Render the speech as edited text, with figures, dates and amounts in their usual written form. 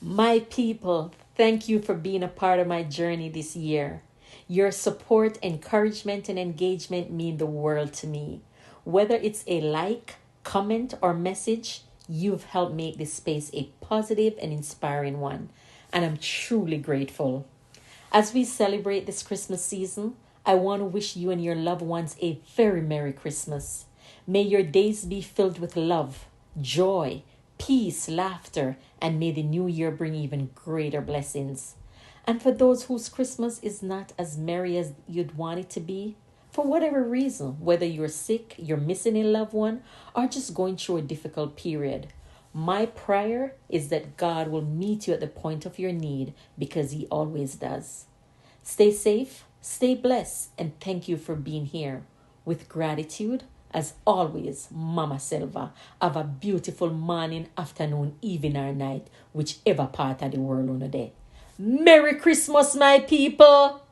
My people, thank you for being a part of my journey this year. Your support, encouragement, and engagement mean the world to me. Whether it's a like, comment, or message, you've helped make this space a positive and inspiring one. And I'm truly grateful. As we celebrate this Christmas season, I want to wish you and your loved ones a very Merry Christmas. May your days be filled with love, joy, peace, laughter, and may the new year bring even greater blessings. And for those whose Christmas is not as merry as you'd want it to be, for whatever reason, whether you're sick, you're missing a loved one, or just going through a difficult period, my prayer is that God will meet you at the point of your need because He always does. Stay safe, stay blessed, and thank you for being here. With gratitude, as always, Mama Selva. Have a beautiful morning, afternoon, evening, or night, whichever part of the world on the day. Merry Christmas, my people!